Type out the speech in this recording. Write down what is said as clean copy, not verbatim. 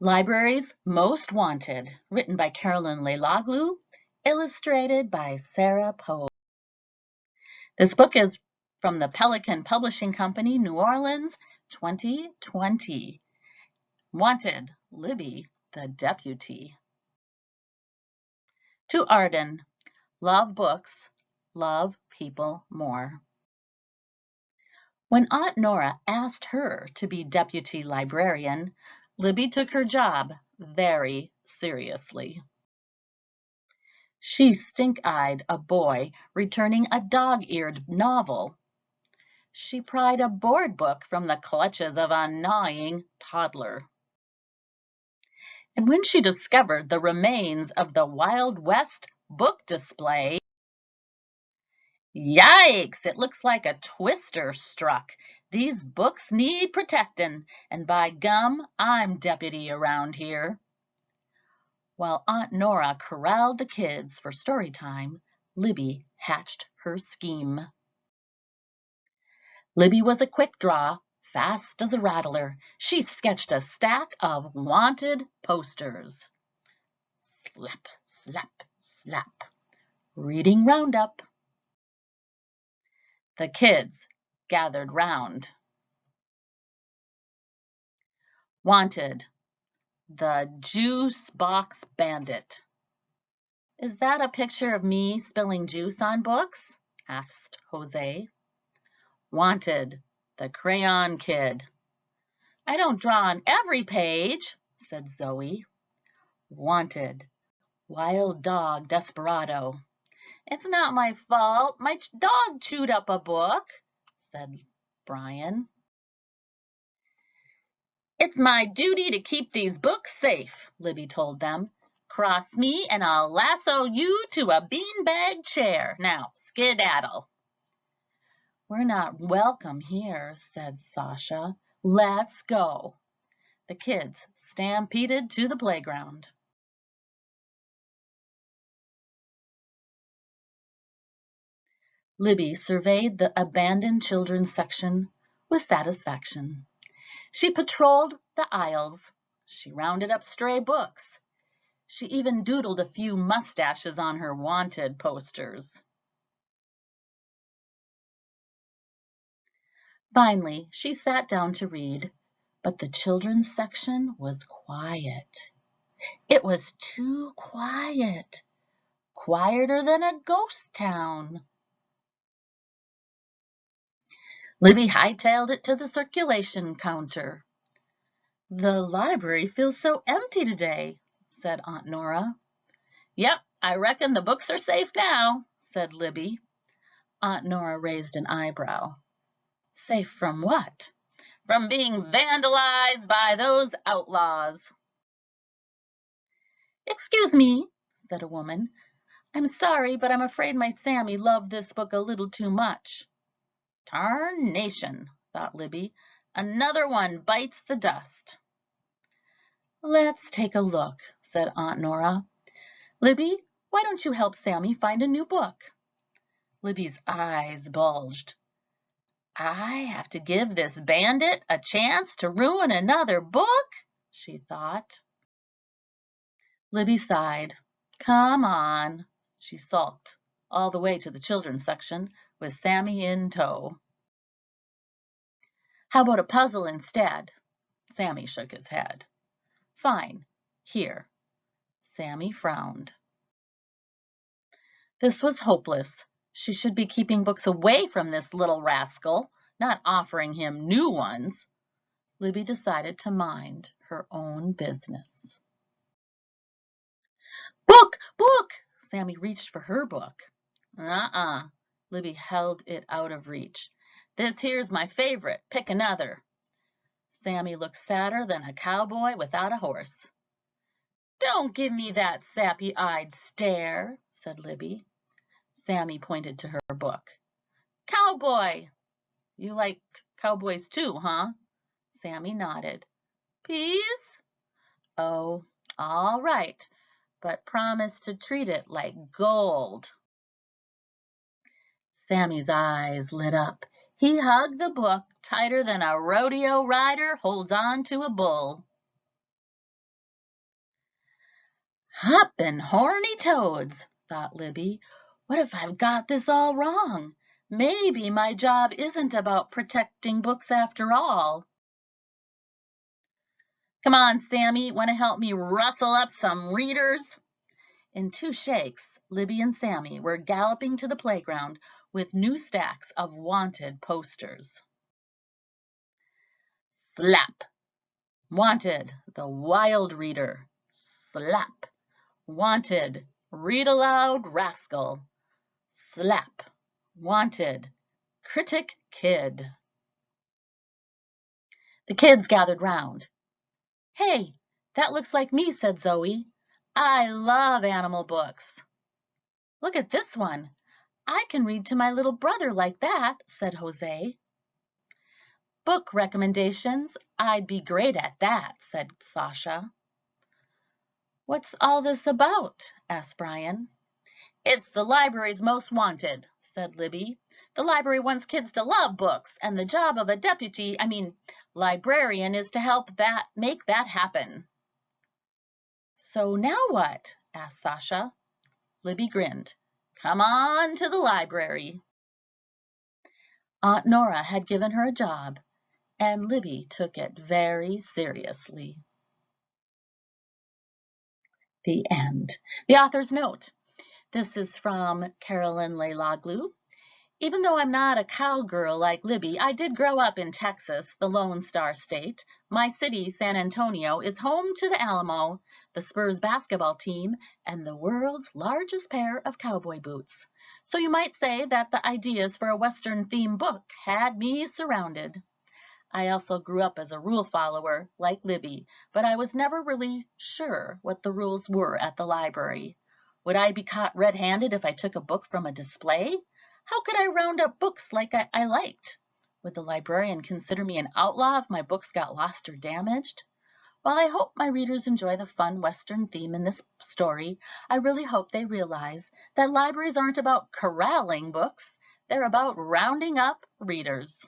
Libraries Most Wanted, written by Carolyn Leiloglou, illustrated by Sarah Poe. This book is from the Pelican Publishing Company, New Orleans, 2020. Wanted, Libby, the deputy. To Arden, love books, love people more. When Aunt Nora asked her to be deputy librarian, Libby took her job very seriously. She stink-eyed a boy returning a dog-eared novel. She pried a board book from the clutches of a gnawing toddler. And when she discovered the remains of the Wild West book display, yikes, it looks like a twister struck. These books need protectin', and by gum, I'm deputy around here. While Aunt Nora corralled the kids for story time, Libby hatched her scheme. Libby was a quick draw, fast as a rattler. She sketched a stack of wanted posters. Slap, slap, slap. Reading roundup. The kids gathered round. Wanted, the juice box bandit. Is that a picture of me spilling juice on books? Asked Jose. Wanted, the crayon kid. I don't draw on every page, said Zoe. Wanted, wild dog desperado. It's not my fault. My dog chewed up a book, said Brian. It's my duty to keep these books safe, Libby told them. Cross me and I'll lasso you to a beanbag chair. Now, skedaddle. We're not welcome here, said Sasha. Let's go. The kids stampeded to the playground. Libby surveyed the abandoned children's section with satisfaction. She patrolled the aisles. She rounded up stray books. She even doodled a few mustaches on her wanted posters. Finally, she sat down to read, but the children's section was quiet. It was too quiet, quieter than a ghost town. Libby hightailed it to the circulation counter. The library feels so empty today, said Aunt Nora. Yep, I reckon the books are safe now, said Libby. Aunt Nora raised an eyebrow. Safe from what? From being vandalized by those outlaws. Excuse me, said a woman. I'm sorry, but I'm afraid my Sammy loved this book a little too much. Tarnation, thought Libby. Another one bites the dust. Let's take a look, said Aunt Nora. Libby, why don't you help Sammy find a new book? Libby's eyes bulged. I have to give this bandit a chance to ruin another book, she thought. Libby sighed. Come on. She sulked all the way to the children's section with Sammy in tow. How about a puzzle instead? Sammy shook his head. Fine. Here. Sammy frowned. This was hopeless. She should be keeping books away from this little rascal, not offering him new ones. Libby decided to mind her own business. Book! Book! Sammy reached for her book. Libby held it out of reach. This here's my favorite. Pick another. Sammy looked sadder than a cowboy without a horse. Don't give me that sappy-eyed stare, said Libby. Sammy pointed to her book. Cowboy! You like cowboys too, huh? Sammy nodded. Peas? Oh, all right, but promise to treat it like gold. Sammy's eyes lit up. He hugged the book tighter than a rodeo rider holds on to a bull. Hoppin' horny toads, thought Libby. What if I've got this all wrong? Maybe my job isn't about protecting books after all. Come on, Sammy, want to help me rustle up some readers? In 2 shakes, Libby and Sammy were galloping to the playground with new stacks of wanted posters. Slap! Wanted, the wild reader. Slap! Wanted, read aloud, rascal. Slap! Wanted, critic kid. The kids gathered round. Hey, that looks like me, said Zoe. I love animal books. Look at this one. I can read to my little brother like that, said Jose. Book recommendations, I'd be great at that, said Sasha. What's all this about? Asked Brian. It's the library's most wanted, said Libby. The library wants kids to love books, and the job of a librarian is to help make that happen. So now what? Asked Sasha. Libby grinned. Come on to the library. Aunt Nora had given her a job, and Libby took it very seriously. The end. The author's note. This is from Carolyn Leiloglou. Even though I'm not a cowgirl like Libby, I did grow up in Texas, the Lone Star State. My city, San Antonio, is home to the Alamo, the Spurs basketball team, and the world's largest pair of cowboy boots. So you might say that the ideas for a Western-themed book had me surrounded. I also grew up as a rule follower, like Libby, but I was never really sure what the rules were at the library. Would I be caught red-handed if I took a book from a display? How could I round up books like I liked? Would the librarian consider me an outlaw if my books got lost or damaged? While I hope my readers enjoy the fun Western theme in this story, I really hope they realize that libraries aren't about corralling books, they're about rounding up readers.